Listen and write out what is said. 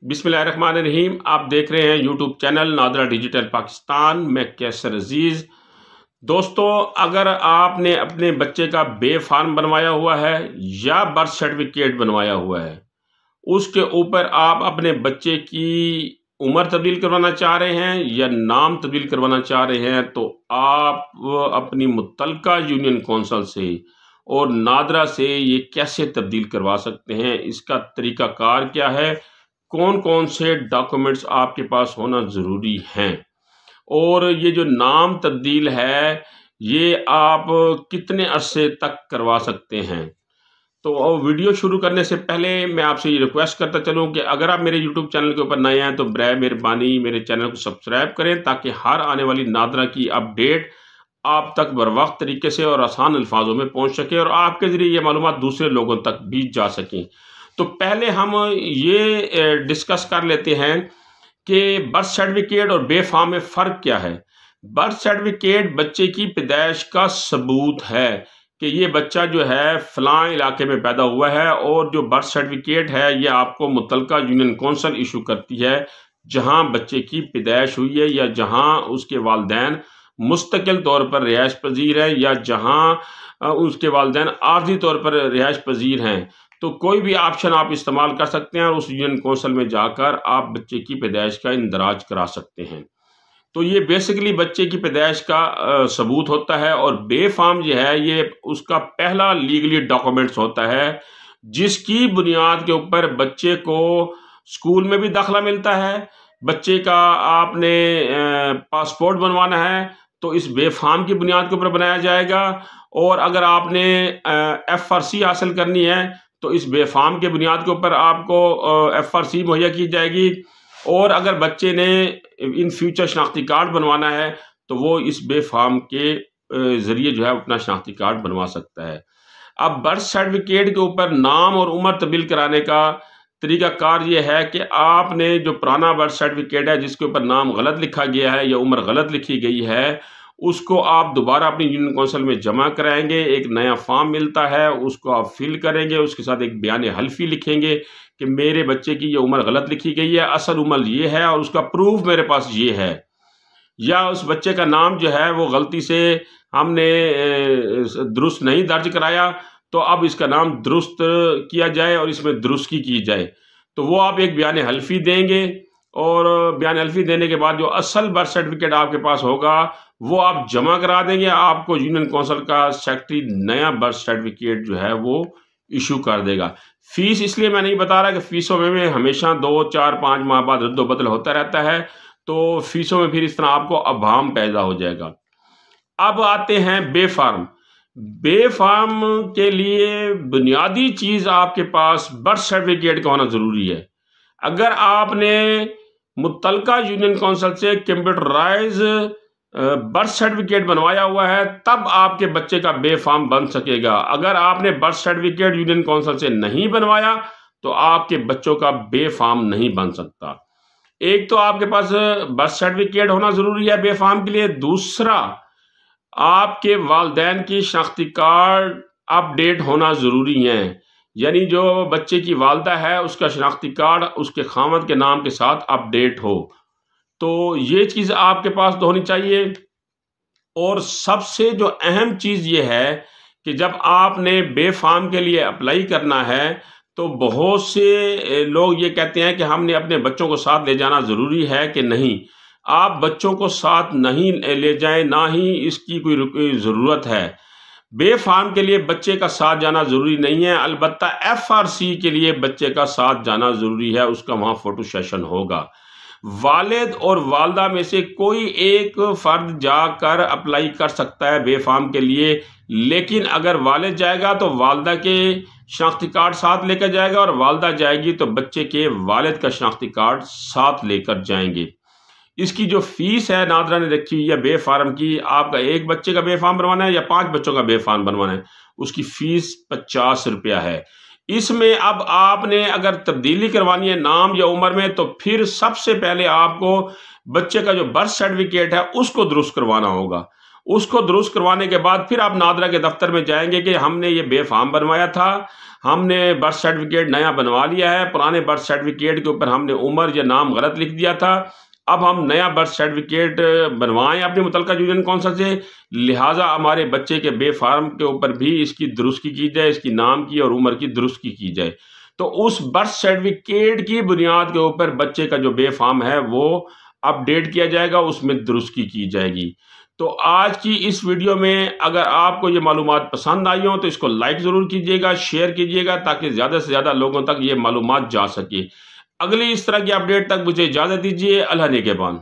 बिस्मिल्लाहिर्रहमानिर्रहीम। आप देख रहे हैं YouTube channel NADRA digital Pakistan. मैं कैसर अजीज़। दोस्तों, अगर आपने अपने बच्चे का बे फार्म बनवाया हुआ है या बर्थ सर्टिफिकेट बनवाया हुआ है, उसके ऊपर आप अपने बच्चे की उम्र तब्दील करवाना चाह रहे हैं या नाम तब्दील करवाना चाह रहे हैं, तो आप अपनी मुतल्लिका यूनियन कौंसिल से और नादरा से ये कैसे तब्दील करवा सकते हैं, इसका तरीक़ाकार क्या है, कौन कौन से डॉक्यूमेंट्स आपके पास होना ज़रूरी हैं, और ये जो नाम तब्दील है ये आप कितने अरसे तक करवा सकते हैं। तो वीडियो शुरू करने से पहले मैं आपसे ये रिक्वेस्ट करता चलूँ कि अगर आप मेरे यूट्यूब चैनल के ऊपर नए हैं तो बराए मेहरबानी मेरे चैनल को सब्सक्राइब करें, ताकि हर आने वाली नादरा की अपडेट आप तक बरवक्त तरीके से और आसान अल्फाजों में पहुंच सके और आपके ज़रिए ये मालूमात दूसरे लोगों तक भी जा सकें। तो पहले हम ये डिस्कस कर लेते हैं कि बर्थ सर्टिफिकेट और बे फार्म में फ़र्क क्या है। बर्थ सर्टिफिकेट बच्चे की पैदाइश का सबूत है कि ये बच्चा जो है फ़लाँ इलाके में पैदा हुआ है, और जो बर्थ सर्टिफिकेट है ये आपको मुतल्लिका यूनियन कौंसिल इशू करती है जहाँ बच्चे की पैदाइश हुई है या जहाँ उसके वालिदैन मुस्तकिल तौर पर रिहाइश पजीर है या जहाँ उसके वालिदैन आर्जी तौर पर रिहाइश पजीर हैं। तो कोई भी ऑप्शन आप इस्तेमाल कर सकते हैं और उस यूनियन कौंसिल में जाकर आप बच्चे की पैदाइश का इंदराज करा सकते हैं। तो ये बेसिकली बच्चे की पैदाइश का सबूत होता है, और बे फार्म जो है ये उसका पहला लीगली डॉक्यूमेंट्स होता है जिसकी बुनियाद के ऊपर बच्चे को स्कूल में भी दाखिला मिलता है। बच्चे का आपने पासपोर्ट बनवाना है तो इस बे फार्म की बुनियाद के ऊपर बनाया जाएगा, और अगर आपने FRC हासिल करनी है तो इस बे फार्म के बुनियाद के ऊपर आपको FRC मुहैया की जाएगी, और अगर बच्चे ने इन फ्यूचर शनाख्ती कार्ड बनवाना है तो वो इस बे फार्म के ज़रिए जो है अपना शनाख्ती कार्ड बनवा सकता है। अब बर्थ सर्टिफिकेट के ऊपर नाम और उम्र तब्दील कराने का तरीक़ाकार ये है कि आपने जो पुराना बर्थ सर्टिफिकेट है जिसके ऊपर नाम गलत लिखा गया है या उम्र गलत लिखी गई है, उसको आप दोबारा अपनी यूनियन कौंसिल में जमा कराएंगे। एक नया फॉर्म मिलता है, उसको आप फिल करेंगे, उसके साथ एक बयान हल्फी लिखेंगे कि मेरे बच्चे की ये उम्र गलत लिखी गई है, असल उम्र ये है और उसका प्रूफ मेरे पास ये है। या उस बच्चे का नाम जो है वो गलती से हमने दुरुस्त नहीं दर्ज कराया, तो अब इसका नाम दुरुस्त किया जाए और इसमें दुरुस्ती की जाए। तो वो आप एक बयान हल्फी देंगे, और बयान हल्फी देने के बाद जो असल बर्थ सर्टिफिकेट आपके पास होगा वो आप जमा करा देंगे। आपको यूनियन कौंसिल का सेक्रेटरी नया बर्थ सर्टिफिकेट जो है वो इशू कर देगा। फीस इसलिए मैं नहीं बता रहा कि फ़ीसों में हमेशा 2, 4, 5 माह बाद रद्द-ओ-बदल होता रहता है, तो फ़ीसों में फिर इस तरह आपको अभाम पैदा हो जाएगा। अब आते हैं बे फार्म। बे फार्म के लिए बुनियादी चीज़ आपके पास बर्थ सर्टिफिकेट का होना ज़रूरी है। अगर आपने मुतल्लिका यूनियन कौंसिल से कंप्यूटराइज बर्थ सर्टिफिकेट बनवाया हुआ है तब आपके बच्चे का बे फार्म बन सकेगा। अगर आपने बर्थ सर्टिफिकेट यूनियन कौंसिल से नहीं बनवाया तो आपके बच्चों का बे फार्म नहीं बन सकता। एक तो आपके पास बर्थ सर्टिफिकेट होना ज़रूरी है बे फार्म के लिए। दूसरा, आपके वालिदैन की शनाख्ती कार्ड अपडेट होना ज़रूरी है, यानी जो बच्चे की वालदा है उसका शनाख्ती कार्ड उसके खामद के नाम के साथ अपडेट हो। तो ये चीज़ आपके पास तो होनी चाहिए। और सबसे जो अहम चीज़ ये है कि जब आपने बे फार्म के लिए अप्लाई करना है तो बहुत से लोग ये कहते हैं कि हमने अपने बच्चों को साथ ले जाना ज़रूरी है कि नहीं। आप बच्चों को साथ नहीं ले जाएं, ना ही इसकी कोई ज़रूरत है। बे फार्म के लिए बच्चे का साथ जाना ज़रूरी नहीं है, अलबत्ता FRC के लिए बच्चे का साथ जाना ज़रूरी है, उसका वहाँ फ़ोटो सेशन होगा। वालिद और वालदा में से कोई एक फ़र्द जाकर अप्लाई कर सकता है बे फार्म के लिए, लेकिन अगर वालिद जाएगा तो वालदा के शनाख्ती कार्ड साथ लेकर जाएगा, और वालदा जाएगी तो बच्चे के वालिद का शनाख्ती कार्ड साथ लेकर जाएंगे। इसकी जो फ़ीस है नादरा ने रखी हुई है बे फार्म की, आपका एक बच्चे का बे फार्म बनवाना है या 5 बच्चों का बे फार्म बनवाना है, उसकी फ़ीस 50 रुपया है। इसमें अब आपने अगर तब्दीली करवानी है नाम या उम्र में, तो फिर सबसे पहले आपको बच्चे का जो बर्थ सर्टिफिकेट है उसको दुरुस्त करवाना होगा। उसको दुरुस्त करवाने के बाद फिर आप नादरा के दफ्तर में जाएंगे कि हमने ये बे फार्म बनवाया था, हमने बर्थ सर्टिफिकेट नया बनवा लिया है, पुराने बर्थ सर्टिफिकेट के ऊपर हमने उम्र या नाम गलत लिख दिया था, अब हम नया बर्थ सर्टिफिकेट बनवाएं अपने मुतल्लिका यूनियन काउंसिल से, लिहाजा हमारे बच्चे के बे फार्म के ऊपर भी इसकी दुरुस्ती की जाए, इसकी नाम की और उम्र की दुरुस्ती की जाए। तो उस बर्थ सर्टिफिकेट की बुनियाद के ऊपर बच्चे का जो बे फार्म है वो अपडेट किया जाएगा, उसमें दुरुस्ती की जाएगी। तो आज की इस वीडियो में अगर आपको ये मालूमात पसंद आई हो तो इसको लाइक ज़रूर कीजिएगा, शेयर कीजिएगा, ताकि ज़्यादा से ज़्यादा लोगों तक ये मालूमात जा सके। अगली इस तरह की अपडेट तक मुझे इजाज़त दीजिए। अल्लाह निगहबान।